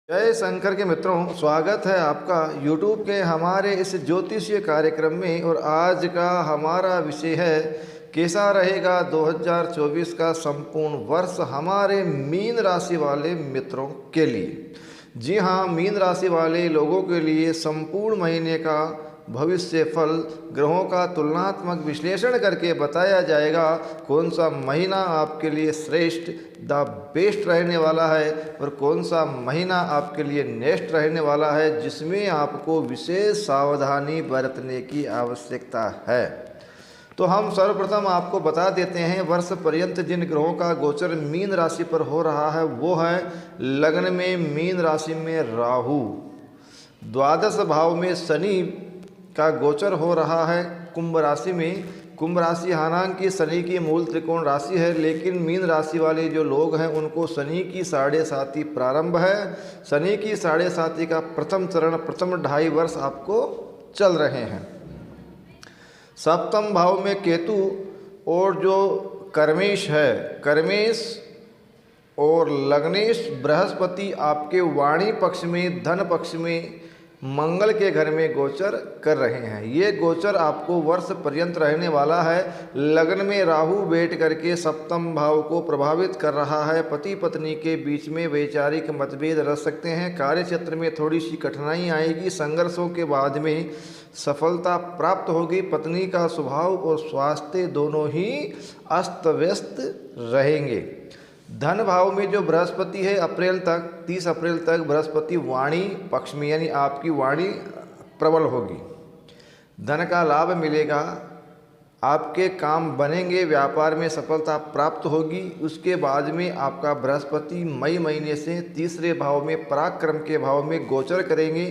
जय शंकर के मित्रों, स्वागत है आपका YouTube के हमारे इस ज्योतिषीय कार्यक्रम में। और आज का हमारा विषय है कैसा रहेगा 2024 का संपूर्ण वर्ष हमारे मीन राशि वाले मित्रों के लिए। जी हाँ, मीन राशि वाले लोगों के लिए संपूर्ण महीने का भविष्य फल ग्रहों का तुलनात्मक विश्लेषण करके बताया जाएगा कौन सा महीना आपके लिए श्रेष्ठ द बेस्ट रहने वाला है और कौन सा महीना आपके लिए नेक्स्ट रहने वाला है, जिसमें आपको विशेष सावधानी बरतने की आवश्यकता है। तो हम सर्वप्रथम आपको बता देते हैं वर्ष पर्यंत जिन ग्रहों का गोचर मीन राशि पर हो रहा है वो है लग्न में मीन राशि में राहु, द्वादश भाव में शनि का गोचर हो रहा है कुंभ राशि में। कुंभ राशि हालांकि शनि की मूल त्रिकोण राशि है, लेकिन मीन राशि वाले जो लोग हैं उनको शनि की 7.5 प्रारंभ है। शनि की 7.5 का प्रथम चरण, प्रथम 2.5 वर्ष आपको चल रहे हैं। सप्तम भाव में केतु और जो कर्मेश है, कर्मेश और लग्नेश बृहस्पति आपके वाणी पक्ष में, धन पक्ष में, मंगल के घर में गोचर कर रहे हैं। ये गोचर आपको वर्ष पर्यंत रहने वाला है। लग्न में राहु बैठ करके सप्तम भाव को प्रभावित कर रहा है। पति पत्नी के बीच में वैचारिक मतभेद रह सकते हैं। कार्य क्षेत्र में थोड़ी सी कठिनाई आएगी। संघर्षों के बाद में सफलता प्राप्त होगी। पत्नी का स्वभाव और स्वास्थ्य दोनों ही अस्त व्यस्त रहेंगे। धन भाव में जो बृहस्पति है अप्रैल तक, 30 अप्रैल तक बृहस्पति वाणी पक्ष में, यानी आपकी वाणी प्रबल होगी। धन का लाभ मिलेगा, आपके काम बनेंगे, व्यापार में सफलता प्राप्त होगी। उसके बाद में आपका बृहस्पति मई महीने से तीसरे भाव में पराक्रम के भाव में गोचर करेंगे।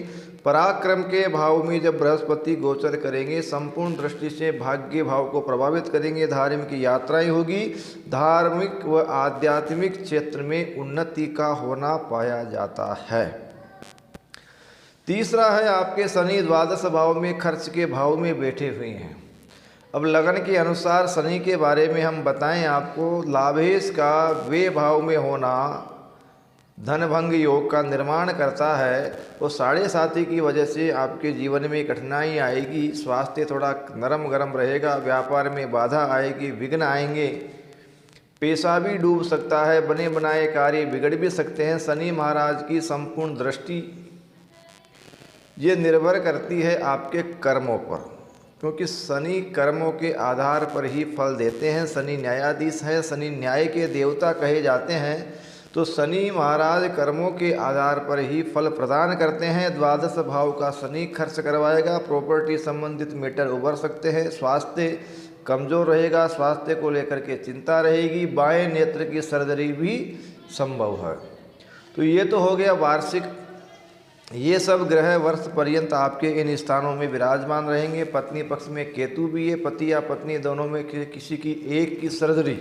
पराक्रम के भाव में जब बृहस्पति गोचर करेंगे संपूर्ण दृष्टि से भाग्य भाव को प्रभावित करेंगे। धार्मिक यात्राएं होगी। धार्मिक व आध्यात्मिक क्षेत्र में उन्नति का होना पाया जाता है। तीसरा है आपके शनि द्वादश भाव में खर्च के भाव में बैठे हुए हैं। अब लगन के अनुसार शनि के बारे में हम बताएं आपको, लाभेश का वे भाव में होना धन भंग योग का निर्माण करता है। और 7.5 की वजह से आपके जीवन में कठिनाई आएगी। स्वास्थ्य थोड़ा नरम गरम रहेगा। व्यापार में बाधा आएगी, विघ्न आएंगे। पैसा भी डूब सकता है। बने बनाए कार्य बिगड़ भी सकते हैं। शनि महाराज की संपूर्ण दृष्टि ये निर्भर करती है आपके कर्मों पर, क्योंकि शनि कर्मों के आधार पर ही फल देते हैं। शनि न्यायाधीश है, शनि न्याय के देवता कहे जाते हैं। तो शनि महाराज कर्मों के आधार पर ही फल प्रदान करते हैं। द्वादश भाव का शनि खर्च करवाएगा। प्रॉपर्टी संबंधित मैटर उभर सकते हैं। स्वास्थ्य कमज़ोर रहेगा, स्वास्थ्य को लेकर के चिंता रहेगी। बाएं नेत्र की सर्जरी भी संभव है। तो ये तो हो गया वार्षिक। ये सब ग्रह वर्ष पर्यंत आपके इन स्थानों में विराजमान रहेंगे। पत्नी पक्ष में केतु भी है। पति या पत्नी दोनों में किसी की एक की सर्जरी,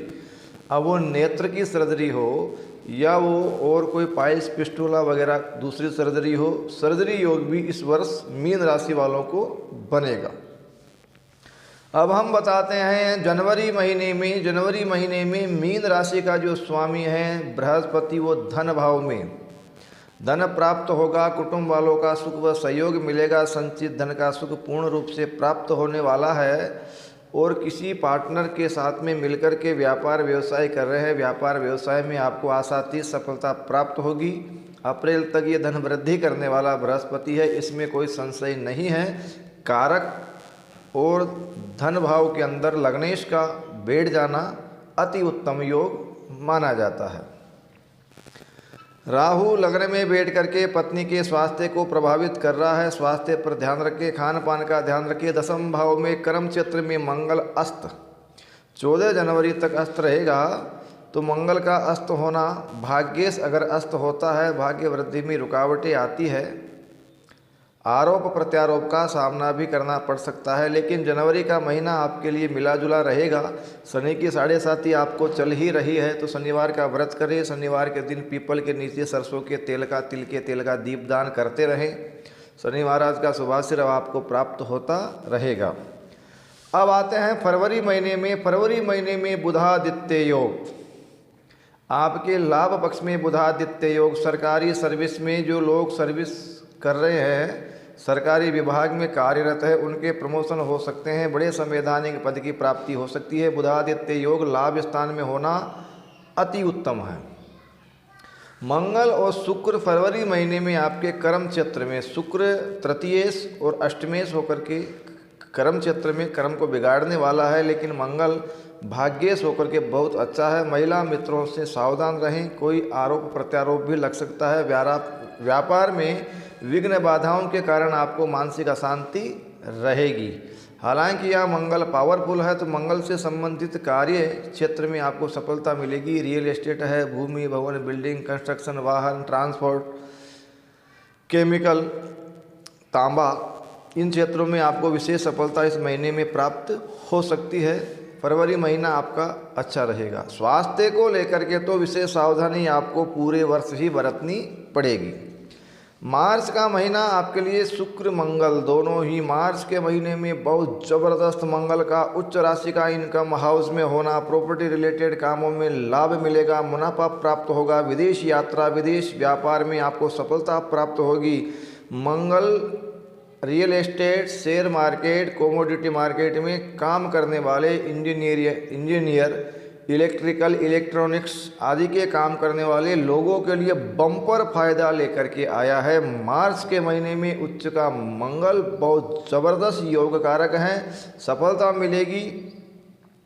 अब वो नेत्र की सर्जरी हो या वो और कोई पाइल्स पिस्टुला वगैरह दूसरी सर्जरी हो, सर्जरी योग भी इस वर्ष मीन राशि वालों को बनेगा। अब हम बताते हैं जनवरी महीने में मीन राशि का जो स्वामी है बृहस्पति, वो धन भाव में धन प्राप्त होगा। कुटुंब वालों का सुख व सहयोग मिलेगा। संचित धन का सुख पूर्ण रूप से प्राप्त होने वाला है। और किसी पार्टनर के साथ में मिलकर के व्यापार व्यवसाय कर रहे हैं, व्यापार व्यवसाय में आपको आशातीत सफलता प्राप्त होगी। अप्रैल तक ये धन वृद्धि करने वाला बृहस्पति है, इसमें कोई संशय नहीं है। कारक और धन भाव के अंदर लग्नेश का बैठ जाना अति उत्तम योग माना जाता है। राहु लग्न में बैठ करके पत्नी के स्वास्थ्य को प्रभावित कर रहा है। स्वास्थ्य पर ध्यान रखें, खान पान का ध्यान रखिए। दसम भाव में कर्म क्षेत्र में मंगल अस्त 14 जनवरी तक अस्त रहेगा। तो मंगल का अस्त होना, भाग्येश अगर अस्त होता है, भाग्य वृद्धि में रुकावटें आती है। आरोप प्रत्यारोप का सामना भी करना पड़ सकता है। लेकिन जनवरी का महीना आपके लिए मिला जुला रहेगा। शनि की 7.5 आपको चल ही रही है, तो शनिवार का व्रत करें। शनिवार के दिन पीपल के नीचे सरसों के तेल का, तिल के तेल का दीपदान करते रहें। शनि महाराज का शुभ आशीर्वाद आपको प्राप्त होता रहेगा। अब आते हैं फरवरी महीने में बुधादित्य योग। आपके लाभ पक्ष में बुधादित्य योग, सरकारी सर्विस में जो लोग सर्विस कर रहे हैं, सरकारी विभाग में कार्यरत है, उनके प्रमोशन हो सकते हैं, बड़े संवैधानिक पद की प्राप्ति हो सकती है। बुधादित्य योग लाभ स्थान में होना अति उत्तम है। मंगल और शुक्र फरवरी महीने में आपके कर्म क्षेत्र में, शुक्र तृतीयेश और अष्टमेश होकर के कर्म क्षेत्र में कर्म को बिगाड़ने वाला है, लेकिन मंगल भाग्येश होकर के बहुत अच्छा है। महिला मित्रों से सावधान रहें, कोई आरोप प्रत्यारोप भी लग सकता है। व्यापार में विघ्न बाधाओं के कारण आपको मानसिक अशांति रहेगी। हालांकि यह मंगल पावरफुल है, तो मंगल से संबंधित कार्य क्षेत्र में आपको सफलता मिलेगी। रियल एस्टेट है, भूमि भवन बिल्डिंग कंस्ट्रक्शन, वाहन ट्रांसपोर्ट, केमिकल, तांबा, इन क्षेत्रों में आपको विशेष सफलता इस महीने में प्राप्त हो सकती है। फरवरी महीना आपका अच्छा रहेगा। स्वास्थ्य को लेकर के तो विशेष सावधानी आपको पूरे वर्ष ही बरतनी पड़ेगी। मार्च का महीना आपके लिए शुक्र मंगल दोनों ही मार्च के महीने में बहुत ज़बरदस्त मंगल का उच्च राशि का इनकम हाउस में होना, प्रॉपर्टी रिलेटेड कामों में लाभ मिलेगा, मुनाफा प्राप्त होगा, विदेश यात्रा, विदेश व्यापार में आपको सफलता प्राप्त होगी। Mangal real estate, share market, commodity market में काम करने वाले इंजीनियर, इलेक्ट्रिकल, इलेक्ट्रॉनिक्स आदि के काम करने वाले लोगों के लिए बम्पर फायदा लेकर के आया है। मार्च के महीने में उच्च का मंगल बहुत ज़बरदस्त योग कारक है, सफलता मिलेगी,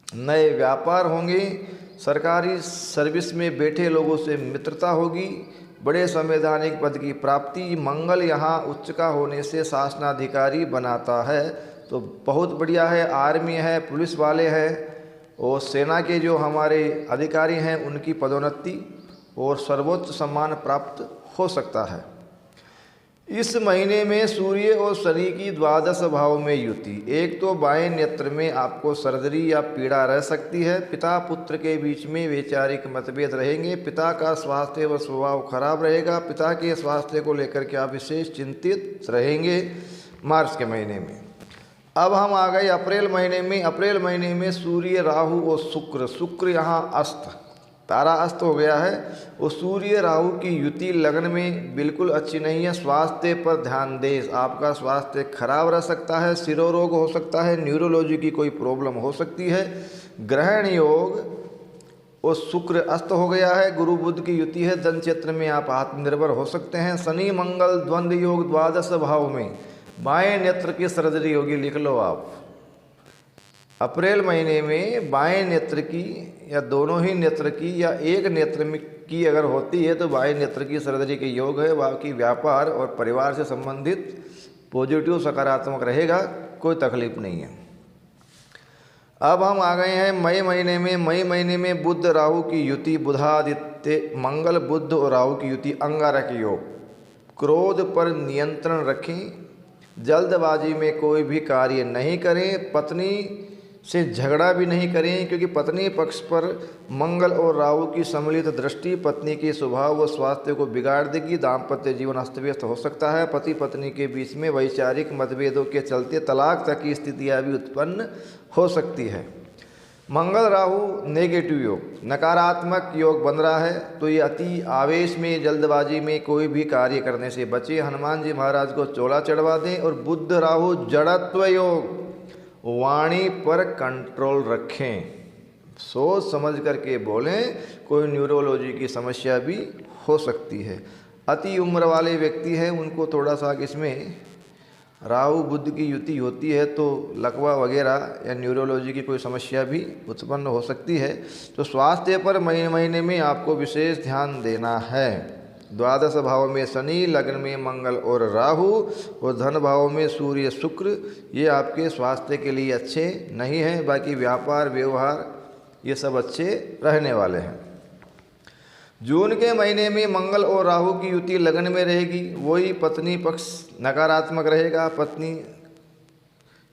नए व्यापार होंगे, सरकारी सर्विस में बैठे लोगों से मित्रता होगी, बड़े संवैधानिक पद की प्राप्ति। मंगल यहाँ उच्च का होने से शासनाधिकारी बनाता है, तो बहुत बढ़िया है। आर्मी है, पुलिस वाले हैं और सेना के जो हमारे अधिकारी हैं, उनकी पदोन्नति और सर्वोच्च सम्मान प्राप्त हो सकता है। इस महीने में सूर्य और शनि की द्वादश भाव में युति। एक तो बाएं नेत्र में आपको सर्जरी या पीड़ा रह सकती है। पिता पुत्र के बीच में वैचारिक मतभेद रहेंगे। पिता का स्वास्थ्य व स्वभाव खराब रहेगा। पिता के स्वास्थ्य को लेकर के आप विशेष चिंतित रहेंगे मार्च के महीने में। अब हम आ गए अप्रैल महीने में। अप्रैल महीने में सूर्य, राहु और शुक्र यहाँ अस्त, तारा अस्त हो गया है और सूर्य राहु की युति लगन में बिल्कुल अच्छी नहीं है। स्वास्थ्य पर ध्यान दें, आपका स्वास्थ्य खराब रह सकता है, शिरोरोग हो सकता है, न्यूरोलॉजी की कोई प्रॉब्लम हो सकती है। ग्रहण योग और शुक्र अस्त हो गया है। गुरु बुध की युति है, धन क्षेत्र में आप आत्मनिर्भर हो सकते हैं। शनि मंगल द्वंद्व योग द्वादश भाव में, बाएं नेत्र की सर्जरी होगी, लिख लो आप। अप्रैल महीने में बाएं नेत्र की या दोनों ही नेत्र की या एक नेत्र में की अगर होती है तो बाएं नेत्र की सर्जरी के योग है। बाकी व्यापार और परिवार से संबंधित पॉजिटिव सकारात्मक रहेगा, कोई तकलीफ नहीं है। अब हम आ गए हैं मई महीने में। मई महीने में बुध राहु की युति, बुधादित्य मंगल बुध और राहु की युति, अंगारक योग। क्रोध पर नियंत्रण रखें, जल्दबाजी में कोई भी कार्य नहीं करें, पत्नी से झगड़ा भी नहीं करें, क्योंकि पत्नी पक्ष पर मंगल और राहु की सम्मिलित दृष्टि पत्नी के स्वभाव व स्वास्थ्य को बिगाड़ देगी। दाम्पत्य जीवन अस्त व्यस्त हो सकता है। पति पत्नी के बीच में वैचारिक मतभेदों के चलते तलाक तक की स्थितियाँ भी उत्पन्न हो सकती है। मंगल राहु नेगेटिव योग, नकारात्मक योग बन रहा है, तो ये अति आवेश में जल्दबाजी में कोई भी कार्य करने से बचे। हनुमान जी महाराज को चोला चढ़वा दें। और बुध राहु जड़त्व योग, वाणी पर कंट्रोल रखें, सोच समझ करके बोलें, कोई न्यूरोलॉजी की समस्या भी हो सकती है। अति उम्र वाले व्यक्ति हैं, उनको थोड़ा सा इसमें राहु बुध की युति होती है तो लकवा वगैरह या न्यूरोलॉजी की कोई समस्या भी उत्पन्न हो सकती है। तो स्वास्थ्य पर महीने में आपको विशेष ध्यान देना है। द्वादश भाव में शनि, लग्न में मंगल और राहु और धन भाव में सूर्य शुक्र, ये आपके स्वास्थ्य के लिए अच्छे नहीं हैं। बाकी व्यापार व्यवहार ये सब अच्छे रहने वाले हैं। जून के महीने में मंगल और राहु की युति लगन में रहेगी। वही पत्नी पक्ष नकारात्मक रहेगा। पत्नी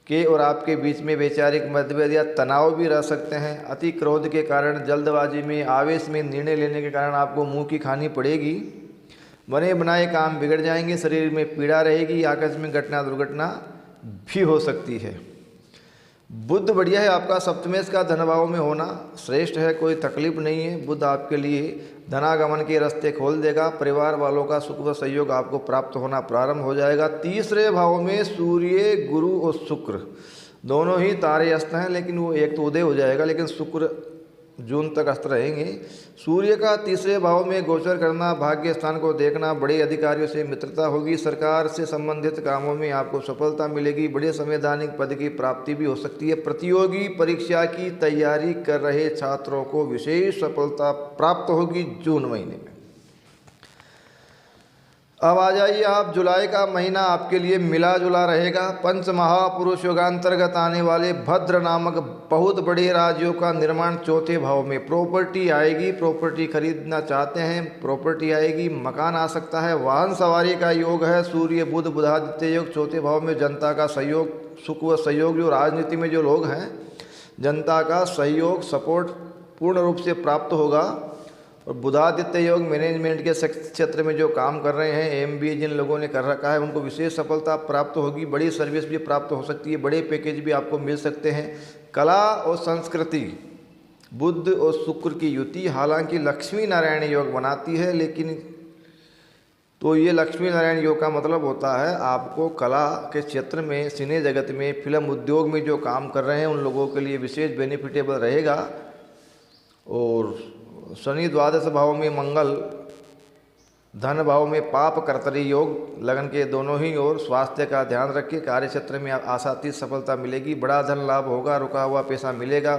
के और आपके बीच में वैचारिक मतभेद या तनाव भी रह सकते हैं। अति क्रोध के कारण, जल्दबाजी में, आवेश में निर्णय लेने के कारण आपको मुंह की खानी पड़ेगी। बने बनाए काम बिगड़ जाएंगे। शरीर में पीड़ा रहेगी। आकस्मिक घटना दुर्घटना भी हो सकती है। बुध बढ़िया है आपका, सप्तमेश का धन भाव में होना श्रेष्ठ है, कोई तकलीफ नहीं है। बुध आपके लिए धनागमन के रास्ते खोल देगा, परिवार वालों का सुख व सहयोग आपको प्राप्त होना प्रारंभ हो जाएगा। तीसरे भाव में सूर्य, गुरु और शुक्र दोनों ही तारे अस्त हैं, लेकिन वो एक तो उदय हो जाएगा, लेकिन शुक्र जून तक अस्त रहेंगे। सूर्य का तीसरे भाव में गोचर करना, भाग्य स्थान को देखना, बड़े अधिकारियों से मित्रता होगी, सरकार से संबंधित कामों में आपको सफलता मिलेगी, बड़े संवैधानिक पद की प्राप्ति भी हो सकती है। प्रतियोगी परीक्षा की तैयारी कर रहे छात्रों को विशेष सफलता प्राप्त होगी जून महीने में। अब आ जाइए आप, जुलाई का महीना आपके लिए मिला जुला रहेगा। पंच महापुरुष योगांतर्गत आने वाले भद्र नामक बहुत बड़े राजयोग का निर्माण चौथे भाव में। प्रॉपर्टी आएगी, प्रॉपर्टी खरीदना चाहते हैं प्रॉपर्टी आएगी, मकान आ सकता है, वाहन सवारी का योग है। सूर्य बुध बुधादित्य योग चौथे भाव में, जनता का सहयोग, सुख व सहयोग, जो राजनीति में जो लोग हैं जनता का सहयोग सपोर्ट पूर्ण रूप से प्राप्त होगा। और बुधादित्य योग मैनेजमेंट के क्षेत्र में जो काम कर रहे हैं, एमबीए जिन लोगों ने कर रखा है उनको विशेष सफलता प्राप्त होगी, बड़ी सर्विस भी प्राप्त हो सकती है, बड़े पैकेज भी आपको मिल सकते हैं। कला और संस्कृति, बुध और शुक्र की युति हालांकि लक्ष्मी नारायण योग बनाती है, लेकिन तो ये लक्ष्मी नारायण योग का मतलब होता है आपको कला के क्षेत्र में, सिने जगत में, फिल्म उद्योग में जो काम कर रहे हैं उन लोगों के लिए विशेष बेनिफिटेबल रहेगा। और शनि द्वादश भाव में, मंगल धन भाव में, पाप कर्तरी योग लगन के दोनों ही ओर। स्वास्थ्य का ध्यान रखिए, कार्य क्षेत्र में आशातीत सफलता मिलेगी, बड़ा धन लाभ होगा, रुका हुआ पैसा मिलेगा,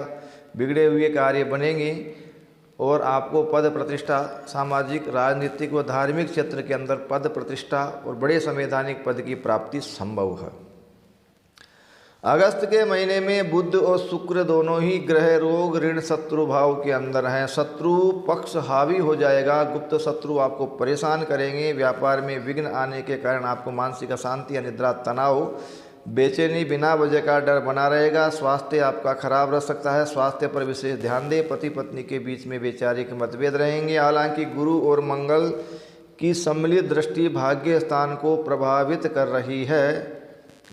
बिगड़े हुए कार्य बनेंगे और आपको पद प्रतिष्ठा, सामाजिक, राजनीतिक व धार्मिक क्षेत्र के अंदर पद प्रतिष्ठा और बड़े संवैधानिक पद की प्राप्ति संभव है। अगस्त के महीने में बुध और शुक्र दोनों ही ग्रह रोग, ऋण, शत्रु भाव के अंदर हैं। शत्रु पक्ष हावी हो जाएगा, गुप्त शत्रु आपको परेशान करेंगे, व्यापार में विघ्न आने के कारण आपको मानसिक अशांति, अनिद्रा, तनाव, बेचैनी, बिना वजह का डर बना रहेगा। स्वास्थ्य आपका खराब रह सकता है, स्वास्थ्य पर विशेष ध्यान दें। पति पत्नी के बीच में वैचारिक मतभेद रहेंगे। हालांकि गुरु और मंगल की सम्मिलित दृष्टि भाग्य स्थान को प्रभावित कर रही है।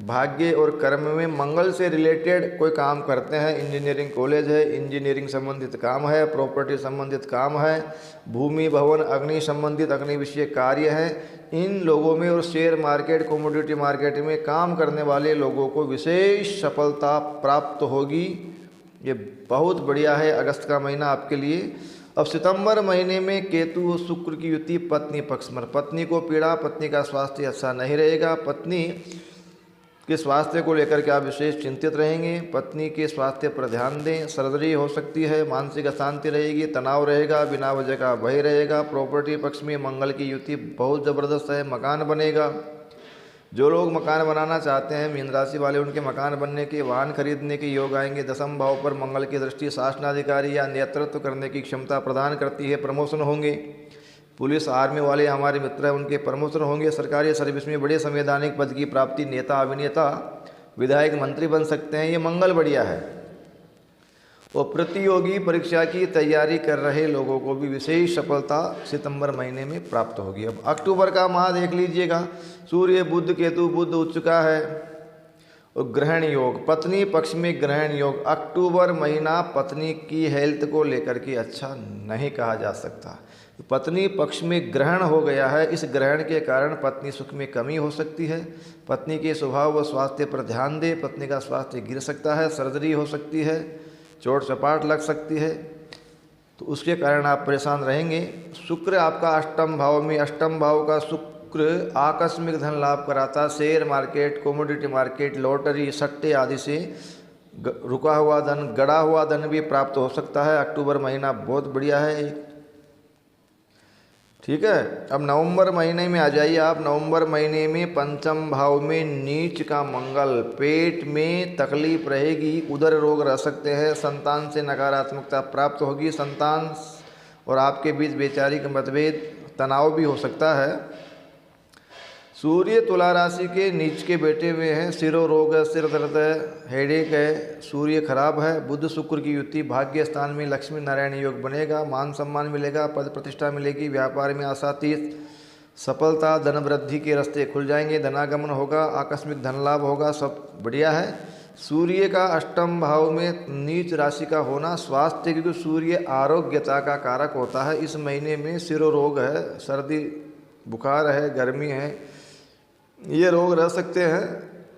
भाग्य और कर्म में मंगल से रिलेटेड कोई काम करते हैं, इंजीनियरिंग कॉलेज है, इंजीनियरिंग संबंधित काम है, प्रॉपर्टी संबंधित काम है, भूमि भवन अग्नि संबंधित अग्नि विषय कार्य है, इन लोगों में और शेयर मार्केट, कमोडिटी मार्केट में काम करने वाले लोगों को विशेष सफलता प्राप्त होगी। ये बहुत बढ़िया है अगस्त का महीना आपके लिए। अब सितंबर महीने में केतु और शुक्र की युति पत्नी पक्ष में, पत्नी को पीड़ा, पत्नी का स्वास्थ्य अच्छा नहीं रहेगा, पत्नी के स्वास्थ्य को लेकर के आप विशेष चिंतित रहेंगे, पत्नी के स्वास्थ्य पर ध्यान दें। सर्जरी हो सकती है, मानसिक अशांति रहेगी, तनाव रहेगा, बिना वजह का भय रहेगा। प्रॉपर्टी पक्ष में मंगल की युति बहुत ज़बरदस्त है, मकान बनेगा। जो लोग मकान बनाना चाहते हैं, मीन राशि वाले, उनके मकान बनने के, वाहन खरीदने के योग आएंगे। दसम भाव पर मंगल की दृष्टि शासनाधिकारी या नेतृत्व करने की क्षमता प्रदान करती है, प्रमोशन होंगे। पुलिस आर्मी वाले हमारे मित्र हैं, उनके प्रमोशन होंगे। सरकारी सर्विस में बड़े संवैधानिक पद की प्राप्ति, नेता, अभिनेता, विधायक, मंत्री बन सकते हैं। ये मंगल बढ़िया है। और प्रतियोगी परीक्षा की तैयारी कर रहे लोगों को भी विशेष सफलता सितंबर महीने में प्राप्त होगी। अब अक्टूबर का माह देख लीजिएगा। सूर्य बुध केतु, बुध उच्च का है और ग्रहण योग, पत्नी पक्ष में ग्रहण योग। अक्टूबर महीना पत्नी की हेल्थ को लेकर के अच्छा नहीं कहा जा सकता। पत्नी पक्ष में ग्रहण हो गया है, इस ग्रहण के कारण पत्नी सुख में कमी हो सकती है। पत्नी के स्वभाव व स्वास्थ्य पर ध्यान दें, पत्नी का स्वास्थ्य गिर सकता है, सर्जरी हो सकती है, चोट चपाट लग सकती है, तो उसके कारण आप परेशान रहेंगे। शुक्र आपका अष्टम भाव में, अष्टम भाव का शुक्र आकस्मिक धन लाभ कराता, share market, commodity market, lottery, सट्टे आदि से रुका हुआ धन, गड़ा हुआ धन भी प्राप्त हो सकता है। अक्टूबर महीना बहुत बढ़िया है, ठीक है। अब नवंबर महीने में आ जाइए आप। नवंबर महीने में पंचम भाव में नीच का मंगल, पेट में तकलीफ रहेगी, उदर रोग रह सकते हैं, संतान से नकारात्मकता प्राप्त होगी, संतान और आपके बीच वैचारिक मतभेद, तनाव भी हो सकता है। सूर्य तुला राशि के नीच के बैठे हुए हैं, सिरो रोग है, सिर दर्द है, हेडेक है, सूर्य खराब है। बुध शुक्र की युति भाग्य स्थान में लक्ष्मी नारायण योग बनेगा, मान सम्मान मिलेगा, पद प्रतिष्ठा मिलेगी, व्यापार में आशातीत सफलता, धन वृद्धि के रास्ते खुल जाएंगे, धनागमन होगा, आकस्मिक धन लाभ होगा, सब बढ़िया है। सूर्य का अष्टम भाव में नीच राशि का होना स्वास्थ्य, क्योंकि सूर्य आरोग्यता का कारक होता है। इस महीने में शिरोरोग है, सर्दी बुखार है, गर्मी है, ये रोग रह सकते हैं।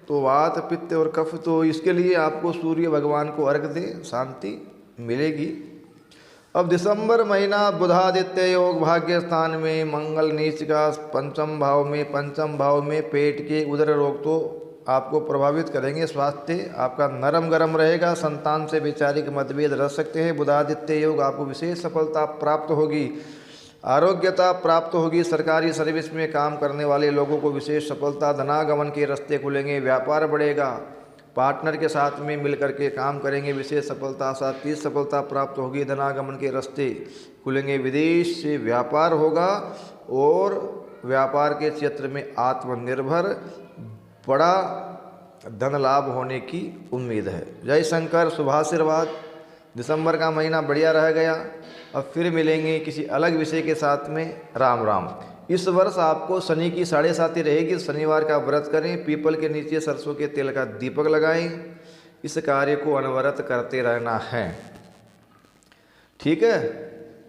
तो वात पित्त और कफ, तो इसके लिए आपको सूर्य भगवान को अर्घ दें, शांति मिलेगी। अब दिसंबर महीना बुधादित्य योग भाग्य स्थान में, मंगल नीच का पंचम भाव में पेट के उदर रोग तो आपको प्रभावित करेंगे। स्वास्थ्य आपका नरम गरम रहेगा। संतान से वैचारिक मतभेद रह सकते हैं। बुधादित्य योग आपको विशेष सफलता प्राप्त होगी, आरोग्यता प्राप्त होगी। सरकारी सर्विस में काम करने वाले लोगों को विशेष सफलता, धनागमन के रास्ते खुलेंगे, व्यापार बढ़ेगा, पार्टनर के साथ में मिलकर के काम करेंगे, विशेष सफलता साथ सफलता प्राप्त होगी, धनागमन के रास्ते खुलेंगे, विदेश से व्यापार होगा और व्यापार के क्षेत्र में आत्मनिर्भर बड़ा धन लाभ होने की उम्मीद है। जय शंकर, शुभाशीर्वाद। दिसंबर का महीना बढ़िया रह गया। अब फिर मिलेंगे किसी अलग विषय के साथ में। राम राम। इस वर्ष आपको शनि की 7.5 रहेगी। शनिवार का व्रत करें, पीपल के नीचे सरसों के तेल का दीपक लगाएं। इस कार्य को अनवरत करते रहना है, ठीक है।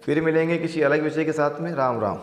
फिर मिलेंगे किसी अलग विषय के साथ में। राम राम।